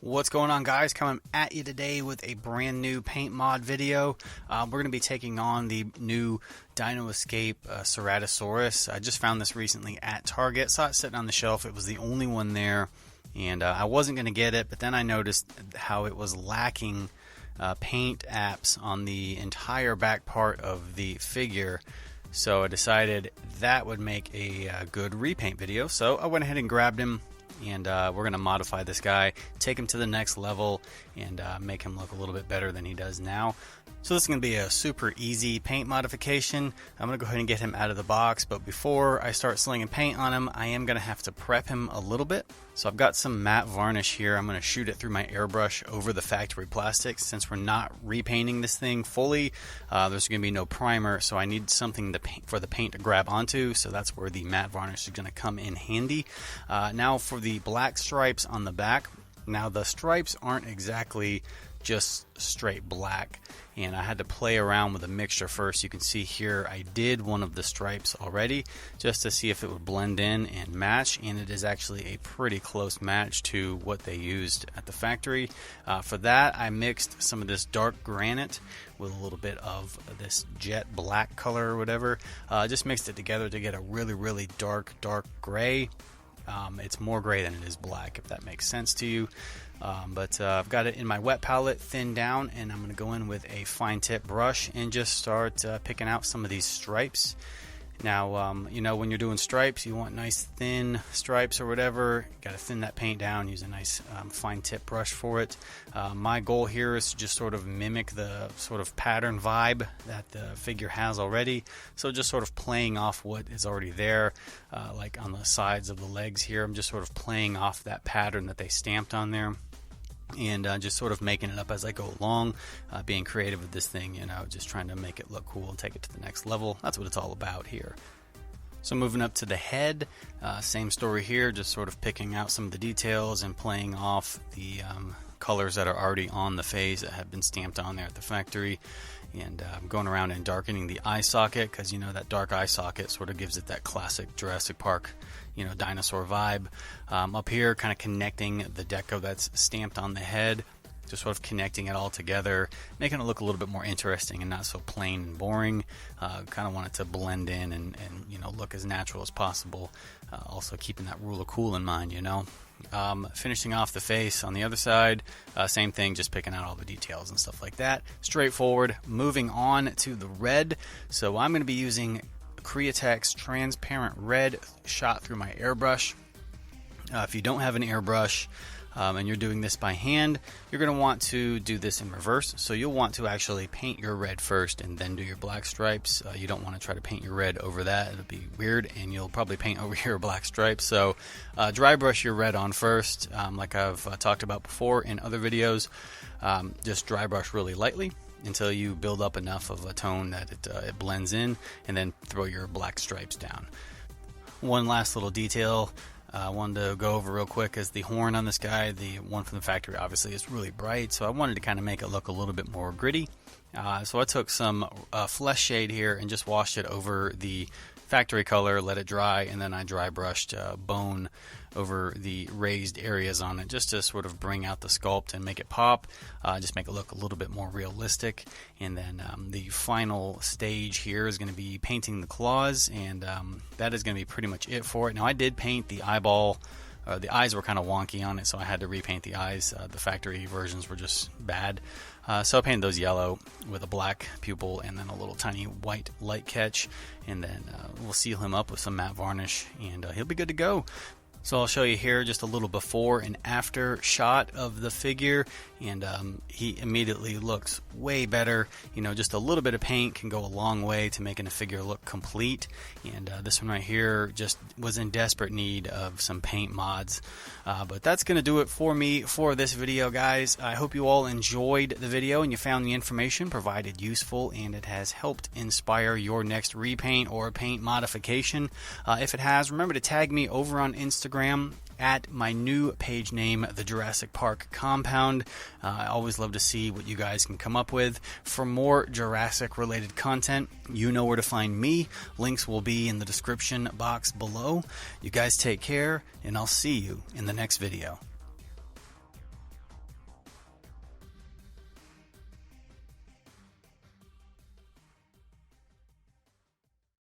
What's going on, guys? Coming at you today with a brand new paint mod video. We're going to be taking on the new Dino Escape Ceratosaurus. I just found this recently at Target. Saw it sitting on the shelf. It was the only one there, and I wasn't going to get it, but then I noticed how it was lacking paint apps on the entire back part of the figure. So I decided that would make a good repaint video. So I went ahead and grabbed him. And we're going to modify this guy, take him to the next level, and make him look a little bit better than he does now. So this is going to be a super easy paint modification. I'm going to go ahead and get him out of the box, but before I start slinging paint on him, I am going to have to prep him a little bit. So I've got some matte varnish here. I'm going to shoot it through my airbrush over the factory plastics. Since we're not repainting this thing fully, there's going to be no primer, so I need something for the paint to grab onto, so that's where the matte varnish is going to come in handy. Now for the black stripes on the back. Now the stripes aren't exactly just straight black, and I had to play around with a mixture first. You can see here I did one of the stripes already just to see if it would blend in and match, and it is actually a pretty close match to what they used at the factory. For that, I mixed some of this dark granite with a little bit of this jet black color or whatever. Just mixed it together to get a really dark gray. It's more gray than it is black, if that makes sense to you. But I've got it in my wet palette, thinned down, and I'm going to go in with a fine tip brush and just start picking out some of these stripes. Now, you know, when you're doing stripes, you want nice thin stripes or whatever. You got to thin that paint down, use a nice fine tip brush for it. My goal here is to just sort of mimic the sort of pattern vibe that the figure has already. So just sort of playing off what is already there, like on the sides of the legs here. I'm just sort of playing off that pattern that they stamped on there. And just sort of making it up as I go along, being creative with this thing, you know, just trying to make it look cool and take it to the next level. That's what it's all about here. So moving up to the head, same story here, just sort of picking out some of the details and playing off the colors that are already on the face that have been stamped on there at the factory. And going around and darkening the eye socket, because you know that dark eye socket sort of gives it that classic Jurassic Park, you know, dinosaur vibe. Up here, kind of connecting the deco that's stamped on the head, just sort of connecting it all together, making it look a little bit more interesting and not so plain and boring. Kind of want it to blend in and you know, look as natural as possible. Also keeping that rule of cool in mind, you know. Finishing off the face on the other side, same thing, just picking out all the details and stuff like that. Straightforward. Moving on to the red. So I'm going to be using Createx transparent red shot through my airbrush. If you don't have an airbrush and you're doing this by hand, you're going to want to do this in reverse. So you'll want to actually paint your red first and then do your black stripes. You don't want to try to paint your red over that. It'll be weird, and you'll probably paint over your black stripes. So dry brush your red on first, like I've talked about before in other videos. Just dry brush really lightly until you build up enough of a tone that it blends in, and then throw your black stripes down. One last little detail I wanted to go over real quick is the horn on this guy. The one from the factory obviously is really bright, so I wanted to kind of make it look a little bit more gritty. So I took some flesh shade here and just washed it over the factory color, let it dry, and then I dry brushed bone over the raised areas on it just to sort of bring out the sculpt and make it pop, just make it look a little bit more realistic. And then the final stage here is going to be painting the claws, and that is going to be pretty much it for it. Now I did paint the eyeball. The eyes were kind of wonky on it, so I had to repaint the eyes. The factory versions were just bad. So I painted those yellow with a black pupil and then a little tiny white light catch. And then we'll seal him up with some matte varnish, and he'll be good to go. So I'll show you here just a little before and after shot of the figure, and he immediately looks way better. You know, just a little bit of paint can go a long way to making a figure look complete. And this one right here just was in desperate need of some paint mods. But that's going to do it for me for this video, guys. I hope you all enjoyed the video and you found the information provided useful, and it has helped inspire your next repaint or paint modification. If it has, remember to tag me over on Instagram at my new page name, The Jurassic Park Compound. I always love to see what you guys can come up with. For more Jurassic related content, you know where to find me. Links will be in the description box below. You guys take care, and I'll see you in the next video.